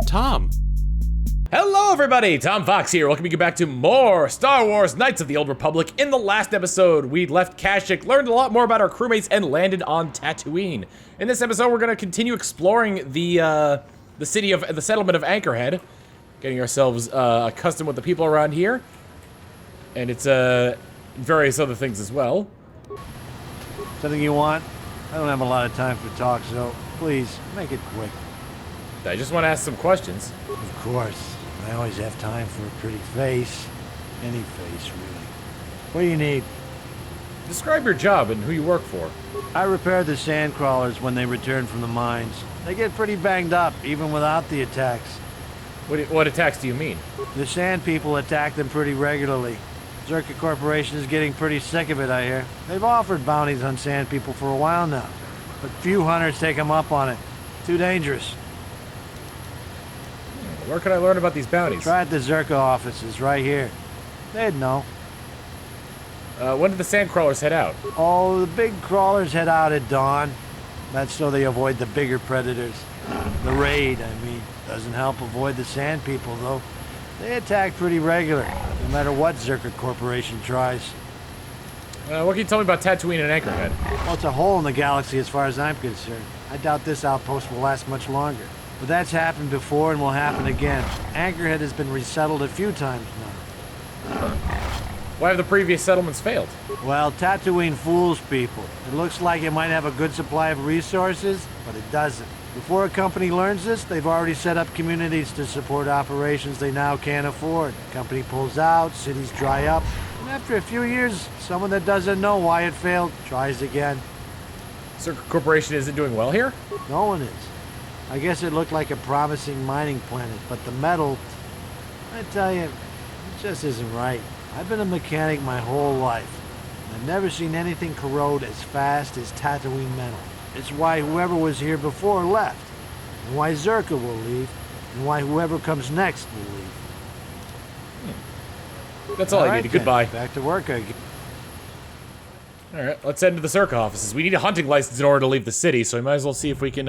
Tom. Hello everybody, Tom Fawkes here, welcoming you back to more Star Wars Knights of the Old Republic. In the last episode, we left Kashyyyk, learned a lot more about our crewmates, and landed on Tatooine. In this episode, we're gonna continue exploring the settlement of Anchorhead, getting ourselves accustomed with the people around here, and it's various other things as well. Something you want? I don't have a lot of time for talk, so please, make it quick. I just want to ask some questions. Of course. I always have time for a pretty face. Any face, really. What do you need? Describe your job and who you work for. I repair the sand crawlers when they return from the mines. They get pretty banged up, even without the attacks. What attacks do you mean? The sand people attack them pretty regularly. Zerka Corporation is getting pretty sick of it, I hear. They've offered bounties on sand people for a while now, but few hunters take them up on it. Too dangerous. Where can I learn about these bounties? Try at the Zerka offices, right here. They'd know. When did the sand crawlers head out? Oh, the big crawlers head out at dawn. That's so they avoid the bigger predators. The raid, I mean. Doesn't help avoid the sand people, though. They attack pretty regular, no matter what Zerka Corporation tries. What can you tell me about Tatooine and Anchorhead? Well, it's a hole in the galaxy as far as I'm concerned. I doubt this outpost will last much longer. But that's happened before and will happen again. Anchorhead has been resettled a few times now. Why have the previous settlements failed? Well, Tatooine fools people. It looks like it might have a good supply of resources, but it doesn't. Before a company learns this, they've already set up communities to support operations they now can't afford. Company pulls out, cities dry up, and after a few years, someone that doesn't know why it failed tries again. Zerka Corporation isn't doing well here? No one is. I guess it looked like a promising mining planet, but the metal, I tell you, it just isn't right. I've been a mechanic my whole life, and I've never seen anything corrode as fast as Tatooine metal. It's why whoever was here before left, and why Zerka will leave, and why whoever comes next will leave. That's all I needed. Goodbye. Back to work again. Alright, let's head into the Zerka offices. We need a hunting license in order to leave the city, so we might as well see if we can,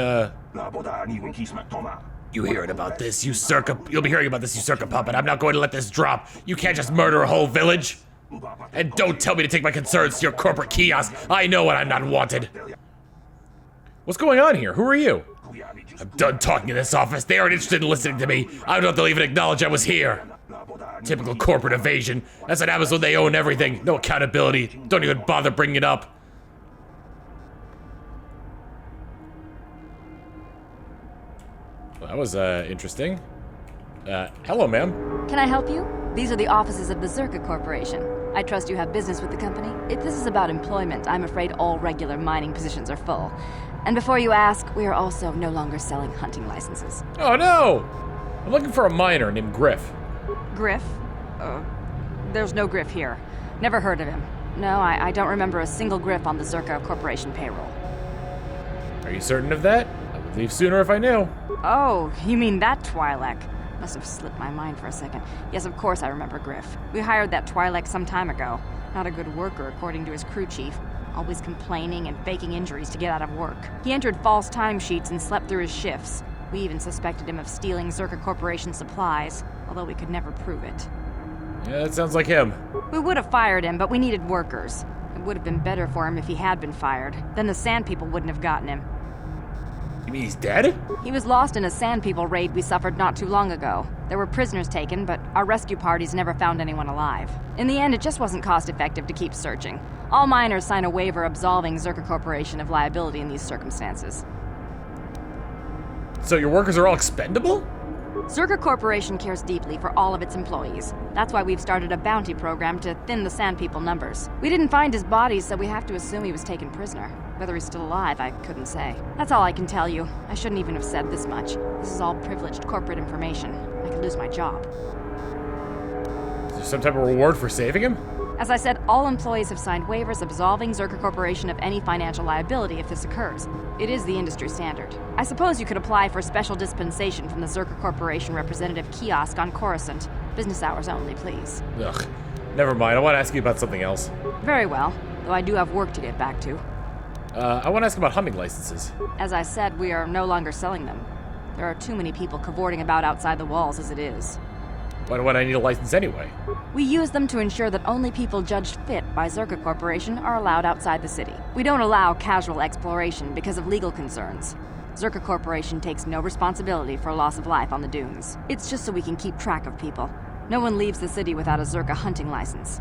You hearing about this, you Zerka? You'll be hearing about this, you Zerka puppet. I'm not going to let this drop. You can't just murder a whole village. And don't tell me to take my concerns to your corporate kiosk. I know when I'm not wanted. What's going on here? Who are you? I'm done talking in this office. They aren't interested in listening to me. I don't know if they'll even acknowledge I was here. Typical corporate evasion. That's what happens when they own everything. No accountability. Don't even bother bringing it up. Well, that was, interesting. Hello, ma'am. Can I help you? These are the offices of the Zerka Corporation. I trust you have business with the company. If this is about employment, I'm afraid all regular mining positions are full. And before you ask, we are also no longer selling hunting licenses. Oh, no! I'm looking for a miner named Griff. Griff? There's no Griff here. Never heard of him. No, I don't remember a single Griff on the Zerka Corporation payroll. Are you certain of that? I would leave sooner if I knew. Oh, you mean that Twi'lek? Must have slipped my mind for a second. Yes, of course I remember Griff. We hired that Twi'lek some time ago. Not a good worker, according to his crew chief. Always complaining and faking injuries to get out of work. He entered false timesheets and slept through his shifts. We even suspected him of stealing Zerka Corporation supplies, although we could never prove it. Yeah, that sounds like him. We would have fired him, but we needed workers. It would have been better for him if he had been fired. Then the Sand People wouldn't have gotten him. You mean he's dead? He was lost in a Sand People raid we suffered not too long ago. There were prisoners taken, but our rescue parties never found anyone alive. In the end, it just wasn't cost-effective to keep searching. All miners sign a waiver absolving Zerka Corporation of liability in these circumstances. So your workers are all expendable? Zerka Corporation cares deeply for all of its employees. That's why we've started a bounty program to thin the Sand People numbers. We didn't find his body, so we have to assume he was taken prisoner. Whether he's still alive, I couldn't say. That's all I can tell you. I shouldn't even have said this much. This is all privileged corporate information. I could lose my job. Is there some type of reward for saving him? As I said, all employees have signed waivers absolving Zerka Corporation of any financial liability if this occurs. It is the industry standard. I suppose you could apply for special dispensation from the Zerka Corporation representative kiosk on Coruscant. Business hours only, please. Ugh. Never mind, I want to ask you about something else. Very well, though I do have work to get back to. I want to ask about hunting licenses. As I said, we are no longer selling them. There are too many people cavorting about outside the walls as it is. Why do I need a license anyway? We use them to ensure that only people judged fit by Zerka Corporation are allowed outside the city. We don't allow casual exploration because of legal concerns. Zerka Corporation takes no responsibility for loss of life on the dunes. It's just so we can keep track of people. No one leaves the city without a Zerka hunting license.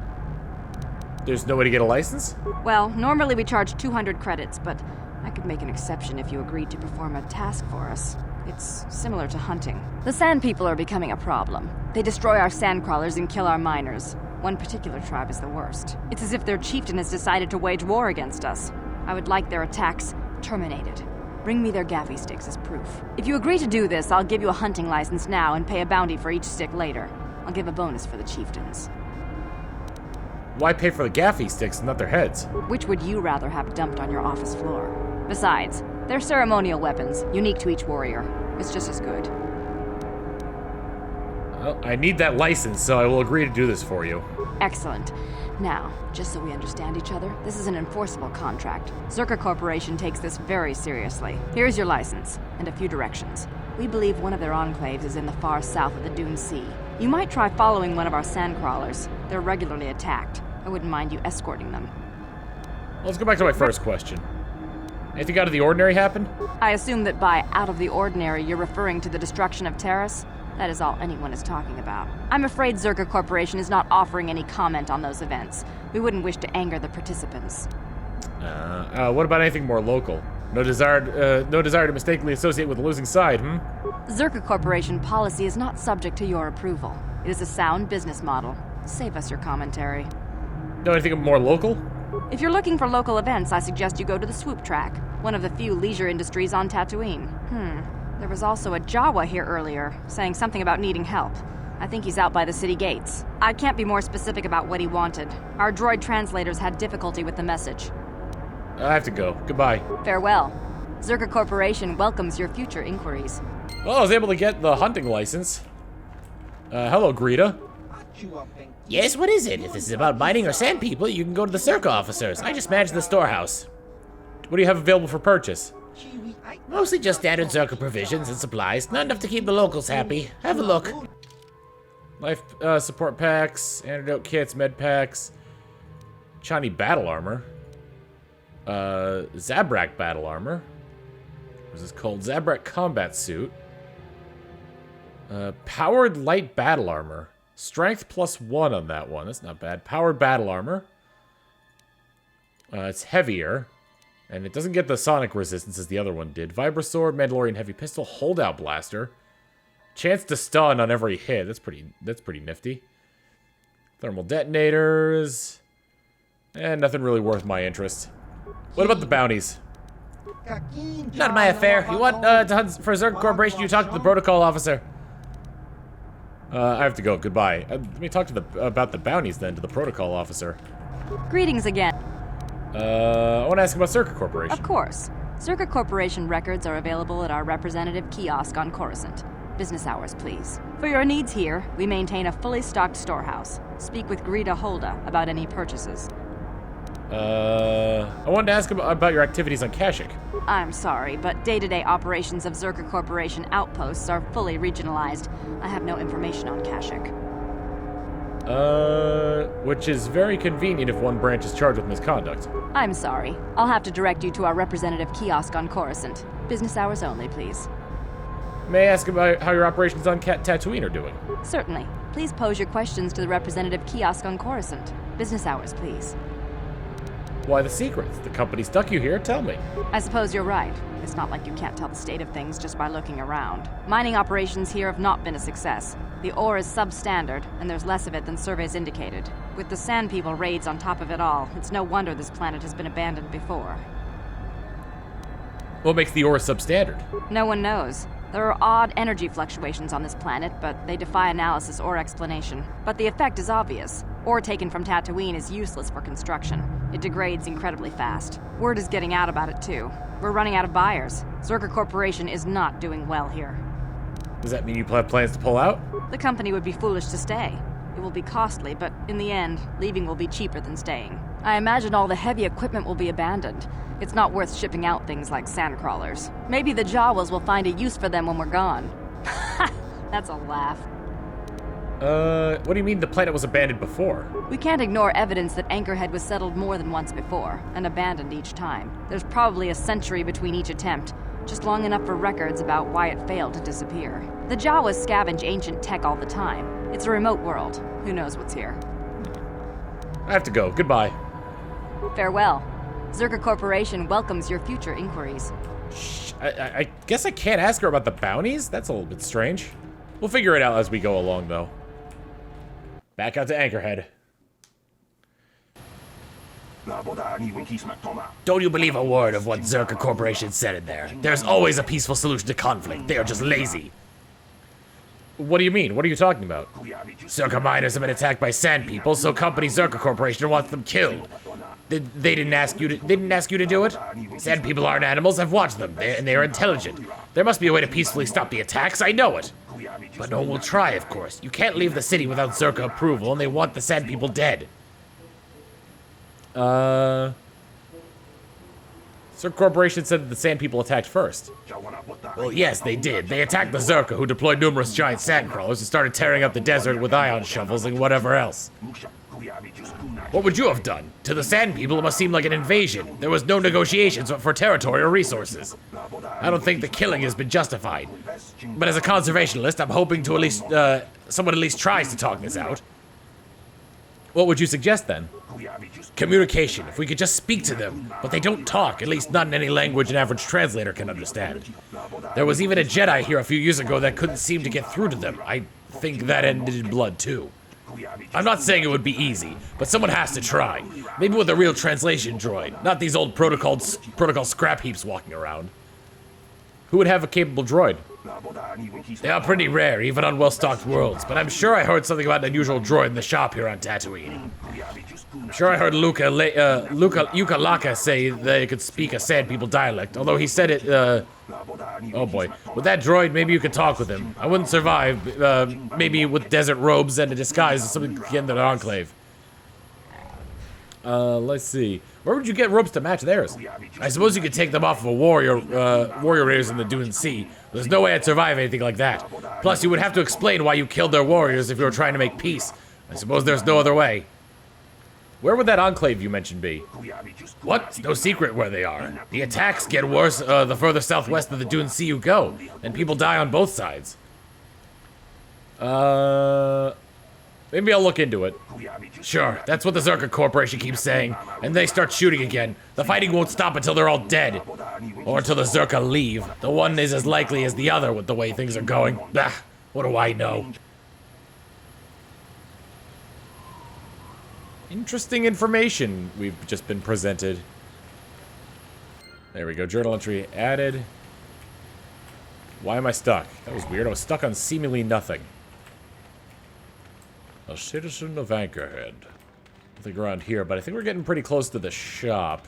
There's no way to get a license? Well, normally we charge 200 credits, but I could make an exception if you agreed to perform a task for us. It's similar to hunting. The Sand People are becoming a problem. They destroy our sandcrawlers and kill our miners. One particular tribe is the worst. It's as if their chieftain has decided to wage war against us. I would like their attacks terminated. Bring me their gaffy sticks as proof. If you agree to do this, I'll give you a hunting license now and pay a bounty for each stick later. I'll give a bonus for the chieftains. Why pay for the gaffy sticks and not their heads? Which would you rather have dumped on your office floor? Besides, they're ceremonial weapons, unique to each warrior. It's just as good. Well, I need that license, so I will agree to do this for you. Excellent. Now, just so we understand each other, this is an enforceable contract. Zerka Corporation takes this very seriously. Here's your license, and a few directions. We believe one of their enclaves is in the far south of the Dune Sea. You might try following one of our sandcrawlers. They're regularly attacked. I wouldn't mind you escorting them. Let's go back to my first question. Anything out of the ordinary happen? I assume that by out of the ordinary, you're referring to the destruction of Taris? That is all anyone is talking about. I'm afraid Zerka Corporation is not offering any comment on those events. We wouldn't wish to anger the participants. What about anything more local? No desire to mistakenly associate with the losing side, Zerka Corporation policy is not subject to your approval. It is a sound business model. Save us your commentary. No, anything more local? If you're looking for local events, I suggest you go to the Swoop Track, one of the few leisure industries on Tatooine. There was also a Jawa here earlier, saying something about needing help. I think he's out by the city gates. I can't be more specific about what he wanted. Our droid translators had difficulty with the message. I have to go. Goodbye. Farewell. Zerka Corporation welcomes your future inquiries. Well, I was able to get the hunting license. Hello, Greta. Yes, what is it? If this is about mining or sand people, you can go to the Circa officers. I just manage the storehouse. What do you have available for purchase? Mostly just standard Circa provisions and supplies. Not enough to keep the locals happy. Have a look. Life support packs, antidote kits, med packs, Chani battle armor, Zabrak battle armor. What is this called? Zabrak combat suit. Powered light battle armor. Strength +1 on that one. That's not bad. Powered battle armor. It's heavier. And it doesn't get the sonic resistance as the other one did. Vibrasword, Mandalorian heavy pistol, holdout blaster. Chance to stun on every hit. That's pretty nifty. Thermal detonators. And nothing really worth my interest. What about the bounties? Not my affair. You want to hunt for Zerka Corporation? You talk to the protocol officer. I have to go. Goodbye. Let me talk about the bounties then to the protocol officer. Greetings again. I want to ask about Zerka Corporation. Of course. Zerka Corporation records are available at our representative kiosk on Coruscant. Business hours, please. For your needs here, we maintain a fully stocked storehouse. Speak with Greta Holda about any purchases. I wanted to ask about your activities on Kashyyyk. I'm sorry, but day-to-day operations of Zerka Corporation outposts are fully regionalized. I have no information on Kashyyyk. Which is very convenient if one branch is charged with misconduct. I'm sorry. I'll have to direct you to our representative kiosk on Coruscant. Business hours only, please. May I ask about how your operations on Tatooine are doing? Certainly. Please pose your questions to the representative kiosk on Coruscant. Business hours, please. Why the secrets? The company stuck you here, tell me. I suppose you're right. It's not like you can't tell the state of things just by looking around. Mining operations here have not been a success. The ore is substandard, and there's less of it than surveys indicated. With the Sand People raids on top of it all, it's no wonder this planet has been abandoned before. What makes the ore substandard? No one knows. There are odd energy fluctuations on this planet, but they defy analysis or explanation. But the effect is obvious. Ore taken from Tatooine is useless for construction. It degrades incredibly fast. Word is getting out about it too. We're running out of buyers. Zerka Corporation is not doing well here. Does that mean you have plans to pull out? The company would be foolish to stay. It will be costly, but in the end, leaving will be cheaper than staying. I imagine all the heavy equipment will be abandoned. It's not worth shipping out things like sandcrawlers. Maybe the Jawas will find a use for them when we're gone. That's a laugh. What do you mean the planet was abandoned before? We can't ignore evidence that Anchorhead was settled more than once before, and abandoned each time. There's probably a century between each attempt, just long enough for records about why it failed to disappear. The Jawas scavenge ancient tech all the time. It's a remote world. Who knows what's here? I have to go. Goodbye. Farewell. Zerka Corporation welcomes your future inquiries. Shh. I guess I can't ask her about the bounties? That's a little bit strange. We'll figure it out as we go along, though. Back out to Anchorhead. Don't you believe a word of what Zerka Corporation said in there? There's always a peaceful solution to conflict. They are just lazy. What do you mean? What are you talking about? Zerka miners have been attacked by sand people, so company Zerka Corporation wants them killed. They didn't ask you to do it? Sand people aren't animals. I've watched them, and they are intelligent. There must be a way to peacefully stop the attacks. I know it. But no one will try, of course. You can't leave the city without Zerka approval, and they want the sand people dead. Zerka Corporation said that the sand people attacked first. Well, yes, they did. They attacked the Zerka, who deployed numerous giant sandcrawlers and started tearing up the desert with ion shovels and whatever else. What would you have done? To the sand people, it must seem like an invasion. There was no negotiations for territory or resources. I don't think the killing has been justified. But as a conservationist, I'm hoping to at least, someone at least tries to talk this out. What would you suggest then? Communication, if we could just speak to them. But they don't talk, at least not in any language an average translator can understand. There was even a Jedi here a few years ago that couldn't seem to get through to them. I think that ended in blood, too. I'm not saying it would be easy, but someone has to try. Maybe with a real translation droid, not these old protocol scrap heaps walking around. Who would have a capable droid? They are pretty rare, even on well-stocked worlds, but I'm sure I heard something about an unusual droid in the shop here on Tatooine. I'm sure I heard Luka Laka say they could speak a Sand People dialect, although he said it, oh boy. With that droid, maybe you could talk with him. I wouldn't survive, maybe with desert robes and a disguise or something to get into the Enclave. Let's see. Where would you get robes to match theirs? I suppose you could take them off of a warrior raiders in the Dune Sea. There's no way I'd survive anything like that. Plus, you would have to explain why you killed their warriors if you were trying to make peace. I suppose there's no other way. Where would that enclave you mentioned be? What? It's no secret where they are. The attacks get worse the further southwest of the Dune Sea you go, and people die on both sides. Maybe I'll look into it. Sure, that's what the Zerka Corporation keeps saying, and they start shooting again. The fighting won't stop until they're all dead. Or until the Zerka leave. The one is as likely as the other with the way things are going. Bah, what do I know? Interesting information we've just been presented. There we go, journal entry added. Why am I stuck? That was weird, I was stuck on seemingly nothing. A citizen of Anchorhead. Nothing around here, but I think we're getting pretty close to the shop.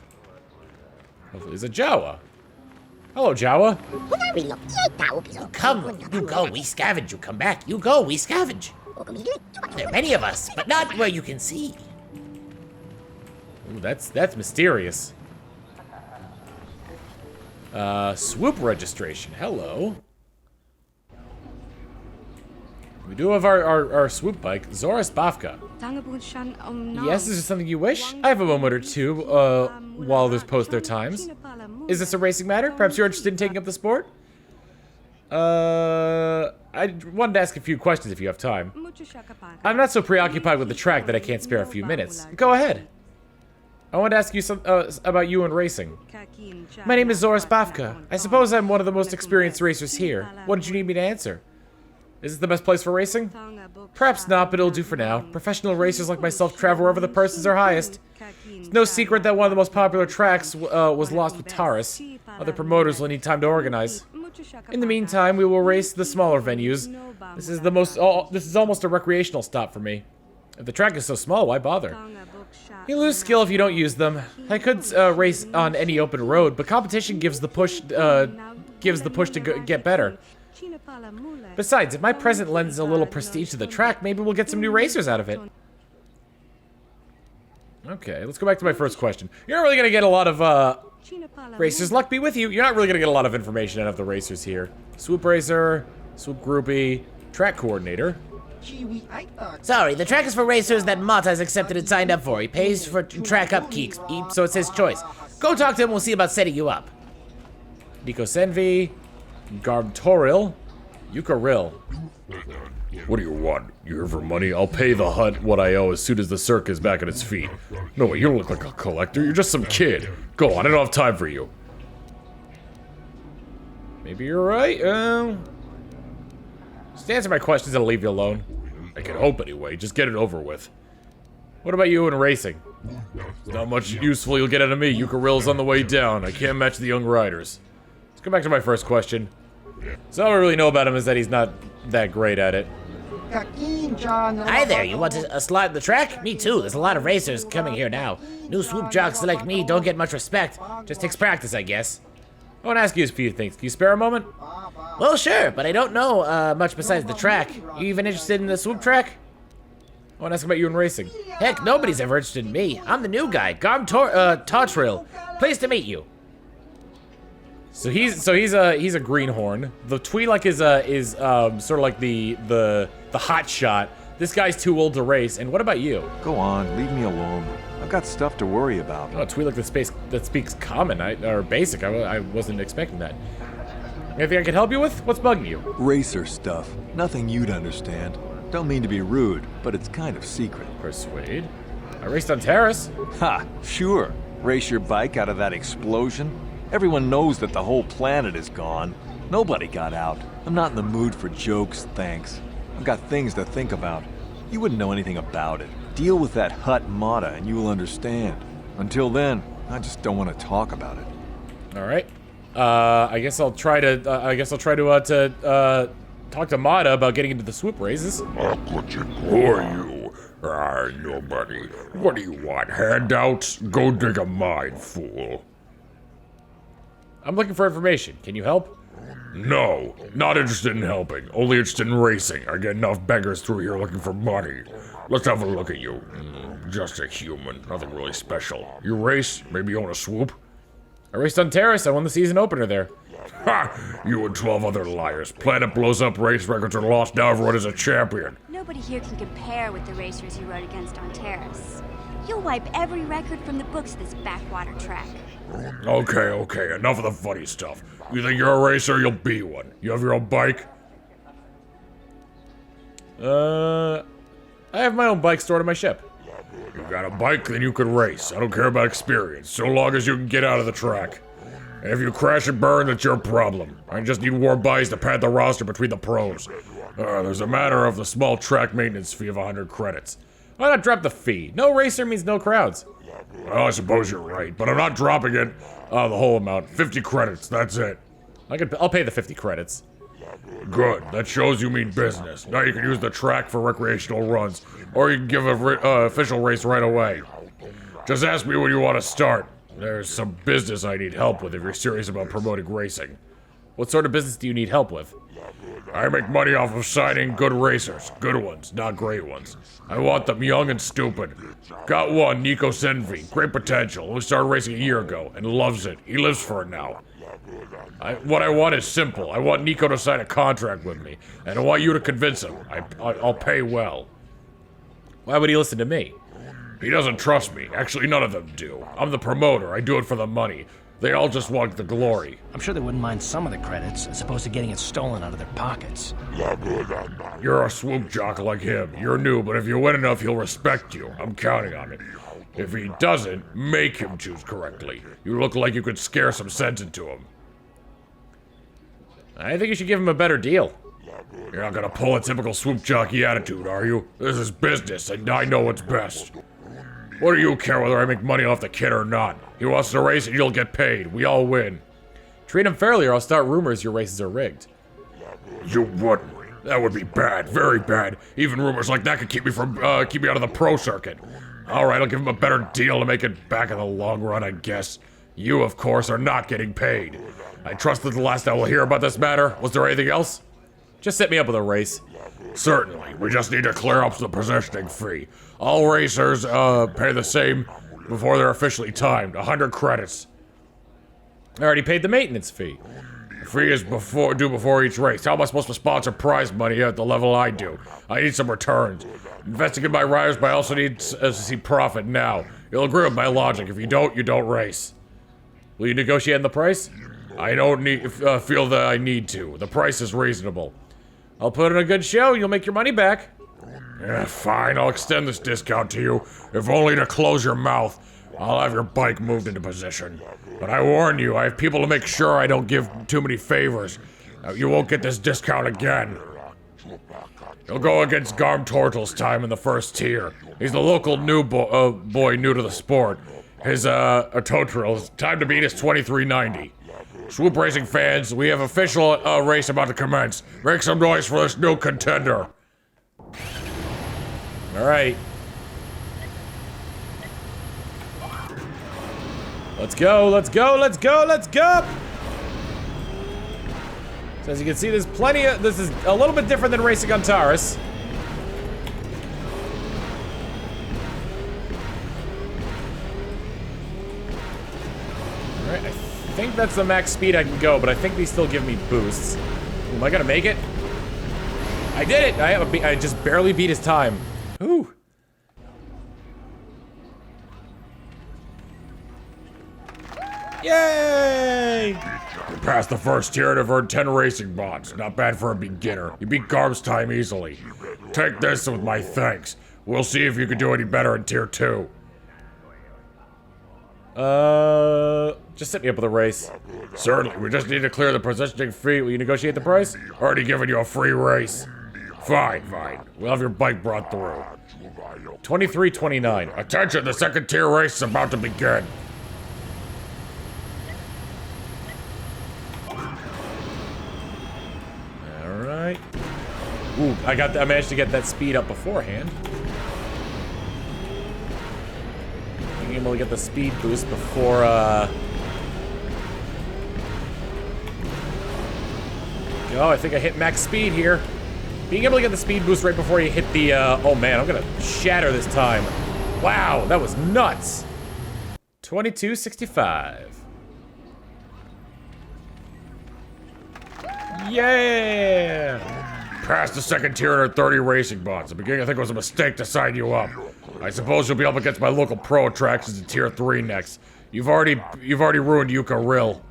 Hopefully, it's a Jawa. Hello, Jawa. Come, you go, we scavenge. You come back, you go, we scavenge. There are many of us, but not where you can see. Ooh, that's mysterious. Swoop registration. Hello. We do have our swoop bike, Zoris Bafka. Yes, is there something you wish? I have a moment or two while others post their times. Is this a racing matter? Perhaps you're interested in taking up the sport? I wanted to ask a few questions if you have time. I'm not so preoccupied with the track that I can't spare a few minutes. Go ahead. I want to ask you about you and racing. My name is Zoris Bafka. I suppose I'm one of the most experienced racers here. What did you need me to answer? Is this the best place for racing? Perhaps not, but it'll do for now. Professional racers like myself travel wherever the purses are highest. It's no secret that one of the most popular tracks was lost with Taris. Other promoters will need time to organize. In the meantime, we will race the smaller venues. This is almost a recreational stop for me. If the track is so small, why bother? You lose skill if you don't use them. I could race on any open road, but competition gives the push to get better. Besides, if my present lends a little prestige to the track, maybe we'll get some new racers out of it. Okay, let's go back to my first question. You're not really gonna get a lot of, racers. Luck be with you. You're not really gonna get a lot of information out of the racers here. Swoop racer, swoop groupie, track coordinator. Sorry, the track is for racers that Mata has accepted and signed up for. He pays for track upkeep, so it's his choice. Go talk to him, we'll see about setting you up. Nico Senvi, Garmtoril, Yukaril. What do you want? You here for money? I'll pay the hut what I owe as soon as the circ is back on its feet. No way, you don't look like a collector. You're just some kid. Go on, I don't have time for you. Maybe you're right. Just answer my questions and I'll leave you alone. I can hope anyway. Just get it over with. What about you in racing? Not much useful you'll get out of me. Yukaril's on the way down. I can't match the young riders. Let's go back to my first question. So all I really know about him is that he's not that great at it. Hi there, you want a slot in the track? Me too, there's a lot of racers coming here now. New swoop jocks like me don't get much respect. Just takes practice, I guess. I want to ask you a few things. Can you spare a moment? Well, sure, but I don't know much besides the track. You even interested in the swoop track? I want to ask about you in racing. Heck, nobody's ever interested in me. I'm the new guy, Totril. Pleased to meet you. So he's a greenhorn. The Twi'lek is sort of like the hot shot. This guy's too old to race. And what about you? Go on, leave me alone. I've got stuff to worry about. Oh, Twi'lek that speaks common, or basic. I wasn't expecting that. Anything I can help you with? What's bugging you? Racer stuff. Nothing you'd understand. Don't mean to be rude, but it's kind of secret. Persuade? I raced on Taris. Ha! Sure. Race your bike out of that explosion? Everyone knows that the whole planet is gone. Nobody got out. I'm not in the mood for jokes, thanks. I've got things to think about. You wouldn't know anything about it. Deal with that hut Mata and you will understand. Until then, I just don't want to talk about it. All right. I guess I'll try to talk to Mata about getting into the swoop races. Who are you? Nobody. What do you want? Handouts? Go dig a mine, fool. I'm looking for information. Can you help? No, not interested in helping. Only interested in racing. I get enough beggars through here looking for money. Let's have a look at you. Just a human. Nothing really special. You race? Maybe you own a swoop? I raced on Taris. I won the season opener there. Ha! You and 12 other liars. Planet blows up, race records are lost, now everyone is a champion. Nobody here can compare with the racers you rode against on Taris. You'll wipe every record from the books this backwater track. Okay, enough of the funny stuff. You think you're a racer, you'll be one. You have your own bike? I have my own bike stored on my ship. You got a bike, then you could race. I don't care about experience, so long as you can get out of the track. And if you crash and burn, that's your problem. I just need more buys to pad the roster between the pros. There's a matter of the small track maintenance fee of 100 credits. Why not drop the fee? No racer means no crowds. Well, I suppose you're right, but I'm not dropping it. The whole amount. 50 credits, that's it. I'll pay the 50 credits. Good, that shows you mean business. Now you can use the track for recreational runs, or you can give an official race right away. Just ask me when you want to start. There's some business I need help with if you're serious about promoting racing. What sort of business do you need help with? I make money off of signing good racers. Good ones, not great ones. I want them young and stupid. Got one, Nico Senvi. Great potential. Only started racing a year ago and loves it. He lives for it now. What I want is simple. I want Nico to sign a contract with me, and I want you to convince him. I'll pay well. Why would he listen to me? He doesn't trust me. Actually, none of them do. I'm the promoter. I do it for the money. They all just want the glory. I'm sure they wouldn't mind some of the credits, as opposed to getting it stolen out of their pockets. You're a swoop jock like him. You're new, but if you win enough, he'll respect you. I'm counting on it. If he doesn't, make him choose correctly. You look like you could scare some sense into him. I think you should give him a better deal. You're not gonna pull a typical swoop jockey attitude, are you? This is business, and I know what's best. What do you care whether I make money off the kid or not? He wants to race and you'll get paid. We all win. Treat him fairly or I'll start rumors your races are rigged. You wouldn't. That would be bad, very bad. Even rumors like that could keep me out of the pro circuit. Alright, I'll give him a better deal to make it back in the long run, I guess. You, of course, are not getting paid. I trust that the last I will hear about this matter. Was there anything else? Just set me up with a race. Certainly. We just need to clear up the positioning fee. All racers pay the same before they're officially timed. 100 credits. I already paid the maintenance fee. The fee is due before each race. How am I supposed to sponsor prize money at the level I do? I need some returns. Investing in my riders, but I also need to see profit now. You'll agree with my logic. If you don't, you don't race. Will you negotiate on the price? I don't feel that I need to. The price is reasonable. I'll put in a good show. You'll make your money back. Fine, I'll extend this discount to you, if only to close your mouth. I'll have your bike moved into position. But I warn you, I have people to make sure I don't give too many favors. You won't get this discount again. You'll go against Garm Tortle's time in the first tier. He's the local boy new to the sport. His his time to beat is 2390. Swoop Racing fans, we have official race about to commence. Make some noise for this new contender. Alright. Let's go, let's go, let's go, let's go! So as you can see, there's plenty of... This is a little bit different than racing on Taris. Alright, I think that's the max speed I can go, but I think these still give me boosts. Ooh, am I gonna make it? I did it! I just barely beat his time. Ooh. Yay! You passed the first tier and have earned 10 racing bonds. Not bad for a beginner. You beat Garb's time easily. Take this with my thanks. We'll see if you can do any better in tier 2. Just set me up with a race. Certainly, we just need to clear the positioning fee. Will you negotiate the price? Already given you a free race. Fine, fine. We'll have your bike brought through. 2329. Attention, the second tier race is about to begin. Alright. Ooh, I managed to get that speed up beforehand. Being able to get the speed boost before, Oh, I think I hit max speed here. Being able to get the speed boost right before you hit the, oh man, I'm gonna shatter this time. Wow, that was nuts. 2265. Yeah! Passed the second tier and earned 30 racing bonds. At the beginning, I think it was a mistake to sign you up. I suppose you'll be up against my local pro attractions in tier 3 next. You've already ruined Yucca Rill.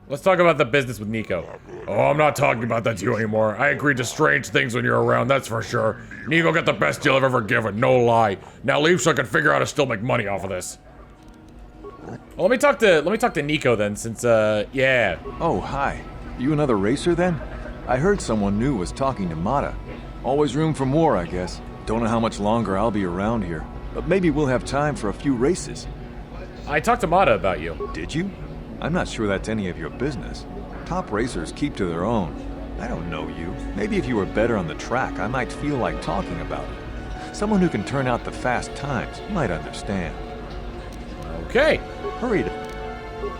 Let's talk about the business with Nico. Oh, I'm not talking about that to you anymore. I agreed to strange things when you're around, that's for sure. Nico got the best deal I've ever given, no lie. Now leave so I can figure out how to still make money off of this. Well, let me talk to Nico then, since yeah. Oh, hi. You another racer then? I heard someone new was talking to Mata. Always room for more, I guess. Don't know how much longer I'll be around here, but maybe we'll have time for a few races. I talked to Mata about you. Did you? I'm not sure that's any of your business. Top racers keep to their own. I don't know you. Maybe if you were better on the track, I might feel like talking about it. Someone who can turn out the fast times might understand. Okay. Hurry.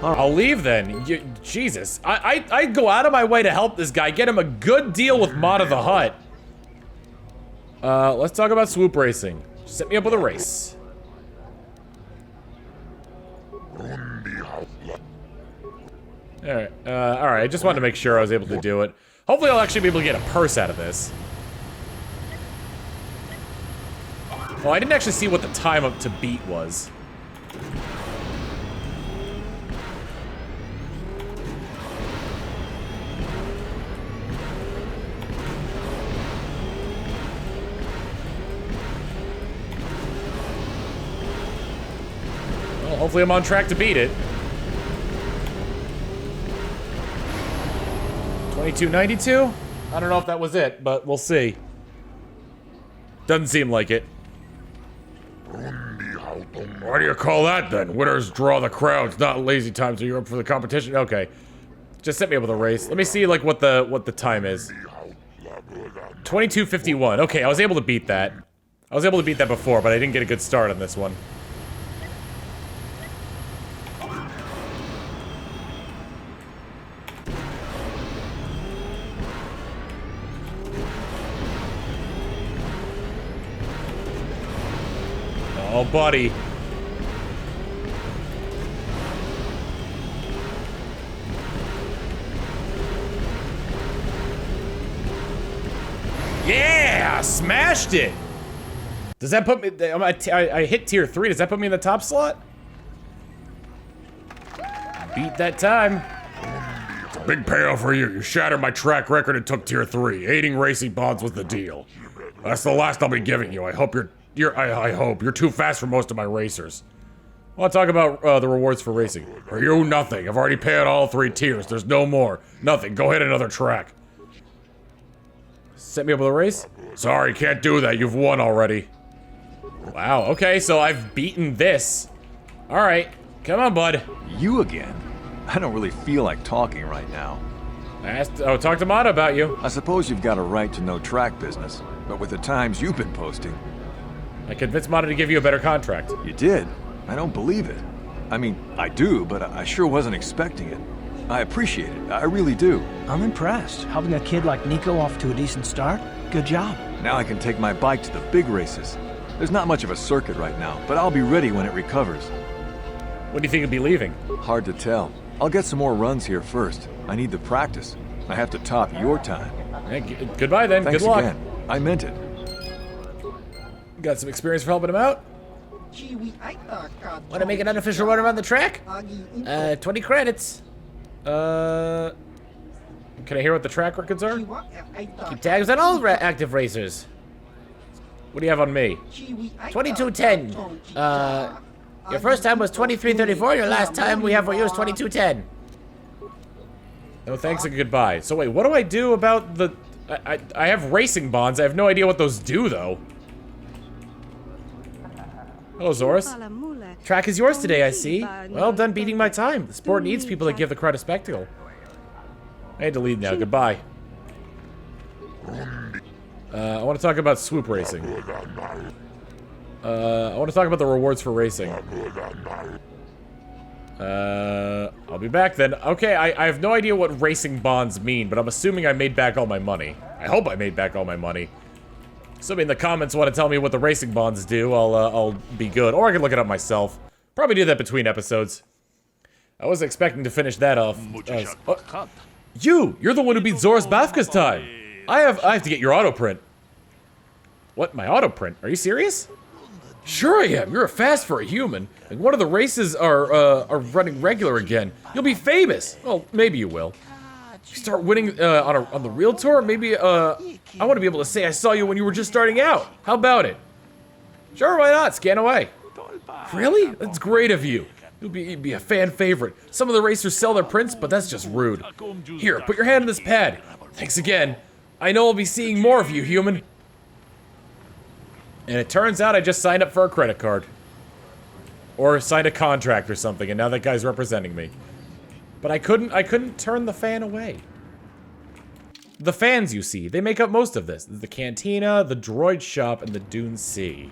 I'll leave then. Jesus. I go out of my way to help this guy, get him a good deal with Mata the Hutt. Let's talk about swoop racing. Set me up with a race. Alright, I just wanted to make sure I was able to do it. Hopefully I'll actually be able to get a purse out of this. Oh, I didn't actually see what the time up to beat was. Well, hopefully I'm on track to beat it. 2292? I don't know if that was it, but we'll see. Doesn't seem like it. Why do you call that then? Winners draw the crowds, not lazy time, so you're up for the competition? Okay. Just set me up with a race. Let me see like what the time is. 2251. Okay, I was able to beat that. I was able to beat that before, but I didn't get a good start on this one. Oh, buddy. Yeah, smashed it. Does that put me? I hit tier 3. Does that put me in the top slot? Beat that time. It's a big payoff for you. You shattered my track record and took tier 3. Aiding racing bonds was the deal. That's the last I'll be giving you. I hope I hope you're too fast for most of my racers. I want to talk about the rewards for racing. For you, nothing. I've already paid all 3 tiers. There's no more. Nothing. Go hit another track. Set me up with a race? Sorry, can't do that. You've won already. Wow, okay, so I've beaten this. Alright, come on, bud. You again? I don't really feel like talking right now. Talk to Mata about you. I suppose you've got a right to know track business, but with the times you've been posting... I convinced Mata to give you a better contract. You did? I don't believe it. I mean, I do, but I sure wasn't expecting it. I appreciate it, I really do. I'm impressed. Helping a kid like Nico off to a decent start? Good job. Now I can take my bike to the big races. There's not much of a circuit right now, but I'll be ready when it recovers. When do you think you'll be leaving? Hard to tell. I'll get some more runs here first. I need the practice. I have to top your time. Hey, goodbye then. Thanks Good luck. again. I meant it. Got some experience for helping him out? Want to make an unofficial run around the track? 20 credits. Can I hear what the track records are? Keep tabs on all active racers. What do you have on me? 2210. Your first time was 2334. Your last time we have for you is 2210. No thanks and goodbye. So wait, what do I do about the... I have racing bonds. I have no idea what those do, though. Hello, Zorus. Track is yours today, I see. Well done beating my time. The sport needs people that give the crowd a spectacle. I need to leave now. Goodbye. I want to talk about swoop racing. I want to talk about the rewards for racing. I'll be back then. Okay, I have no idea what racing bonds mean, but I'm assuming I made back all my money. I hope I made back all my money. Somebody in the comments want to tell me what the racing bonds do, I'll be good. Or I can look it up myself. Probably do that between episodes. I wasn't expecting to finish that off. You're the one who beat Zoris Bafka's time. I have to get your auto print. What, my auto print? Are you serious? Sure I am. You're fast for a human. And one of the races are running regular again. You'll be famous. Well, maybe you will. You start winning on the real tour. Maybe I want to be able to say I saw you when you were just starting out. How about it? Sure, why not? Scan away. Really? That's great of you. You'll be a fan favorite. Some of the racers sell their prints, but that's just rude. Here, put your hand on this pad. Thanks again. I know I'll be seeing more of you, human. And it turns out I just signed up for a credit card. Or signed a contract or something, and now that guy's representing me. But I couldn't turn the fan away. The fans, you see, they make up most of this. The Cantina, the Droid Shop, and the Dune Sea.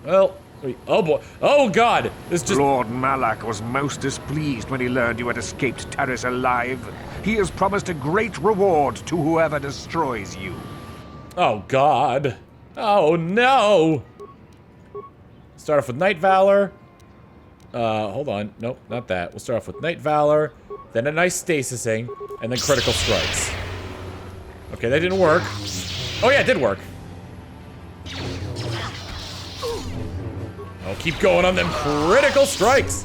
Well, wait, oh boy, oh god, this just... Lord Malak was most displeased when he learned you had escaped Taris alive. He has promised a great reward to whoever destroys you. Oh god. Oh no! Start off with Night Valor. Hold on. Nope, not that. We'll start off with Night Valor, then a nice stasising, and then critical strikes. Okay, that didn't work. Oh yeah, it did work. Oh, keep going on them critical strikes.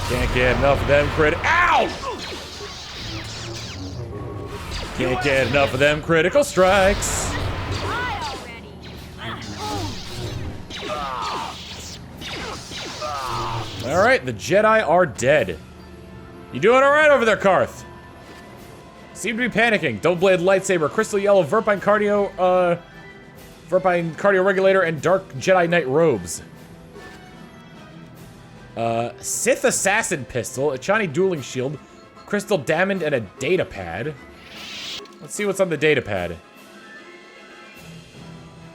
Can't get enough of them Ow! Can't get enough of them critical strikes. Alright, the Jedi are dead. You doing alright over there, Karth? Seem to be panicking. Double bladed lightsaber, crystal yellow, Verpine cardio regulator, and dark Jedi Knight robes. Sith assassin pistol, a Chani dueling shield, crystal diamond, and a data pad. Let's see what's on the data pad.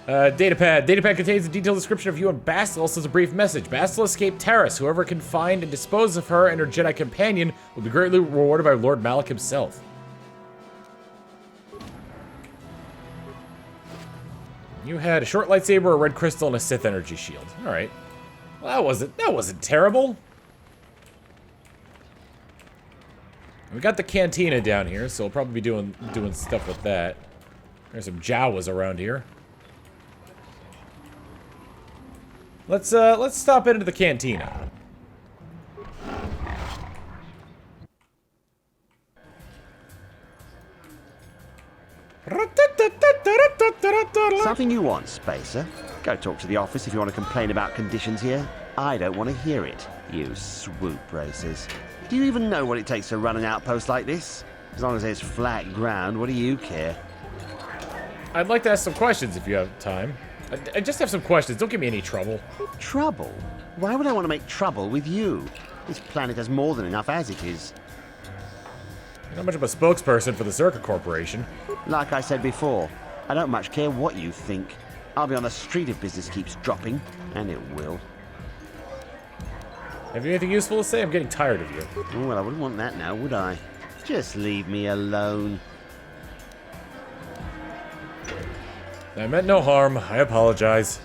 Data pad. Data pad contains a detailed description of you and Bastila, says a brief message. Bastila escaped Taris. Whoever can find and dispose of her and her Jedi companion will be greatly rewarded by Lord Malak himself. You had a short lightsaber, a red crystal, and a Sith energy shield. All right. Well, that wasn't terrible. We got the cantina down here, so we'll probably be doing stuff with that. There's some Jawas around here. Let's stop into the cantina. Something you want, Spacer? Go talk to the office if you want to complain about conditions here. I don't want to hear it, you swoop racers. Do you even know what it takes to run an outpost like this? As long as there's flat ground, what do you care? I'd like to ask some questions if you have time. I just have some questions. Don't give me any trouble. Trouble? Why would I want to make trouble with you? This planet has more than enough as it is. You're not much of a spokesperson for the Zerka Corporation. Like I said before, I don't much care what you think. I'll be on the street if business keeps dropping, and it will. Have you anything useful to say? I'm getting tired of you. Oh, well, I wouldn't want that now, would I? Just leave me alone. I meant no harm. I apologize.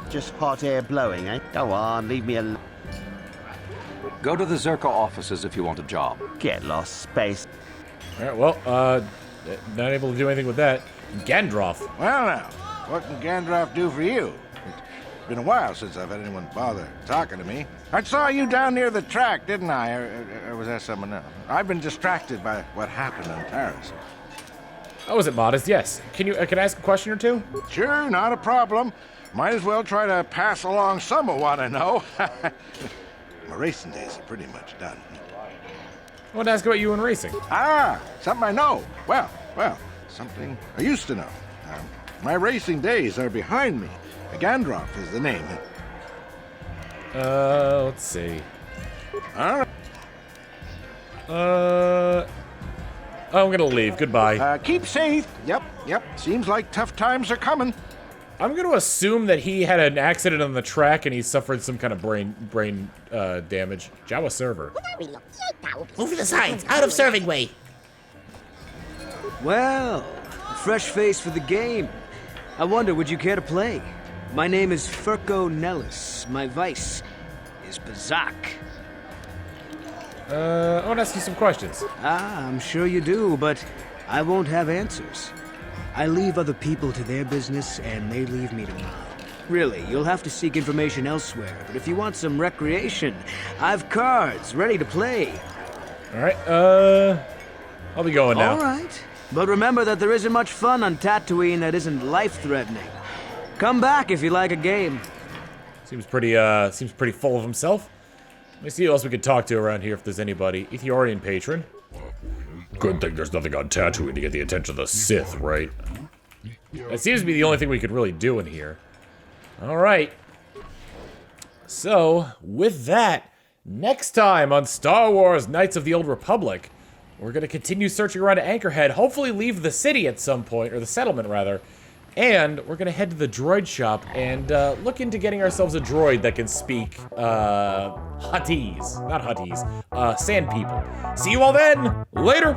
Just hot air blowing, eh? Go on, leave me alone. Go to the Zerka offices if you want a job. Get lost, Space. Alright, well, not able to do anything with that. Gandroff. Well now, what can Gandroff do for you? It's been a while since I've had anyone bother talking to me. I saw you down near the track, didn't I? Or was that someone else? I've been distracted by what happened on Taris. Oh, was it modest? Yes. Can I ask a question or two? Sure, not a problem. Might as well try to pass along some of what I know. My racing days are pretty much done. I want to ask about you and racing. Ah, something I know. Well, something I used to know. My racing days are behind me. Gandroff is the name. Let's see. All I'm right. gonna leave. Goodbye. Keep safe. Yep. Seems like tough times are coming. I'm gonna assume that he had an accident on the track and he suffered some kind of brain damage. Jawa server. Move to the sides, out of serving way. Well, a fresh face for the game. I wonder, would you care to play? My name is Furco Nellis. My vice is Bazak. I want to ask you some questions. Ah, I'm sure you do, but I won't have answers. I leave other people to their business, and they leave me to mine. Really, you'll have to seek information elsewhere, but if you want some recreation, I've cards ready to play. Alright, I'll be going now. Alright, but remember that there isn't much fun on Tatooine that isn't life-threatening. Come back if you like a game. Seems pretty full of himself. Let me see who else we could talk to around here if there's anybody. Ethiopian patron. Good thing there's nothing on Tatooine to get the attention of the Sith, right? That seems to be the only thing we could really do in here. Alright. So, with that, next time on Star Wars Knights of the Old Republic, we're going to continue searching around Anchorhead, hopefully leave the city at some point, or the settlement rather, and we're going to head to the droid shop and look into getting ourselves a droid that can speak, Huttese. Not Huttese. Sand people. See you all then! Later!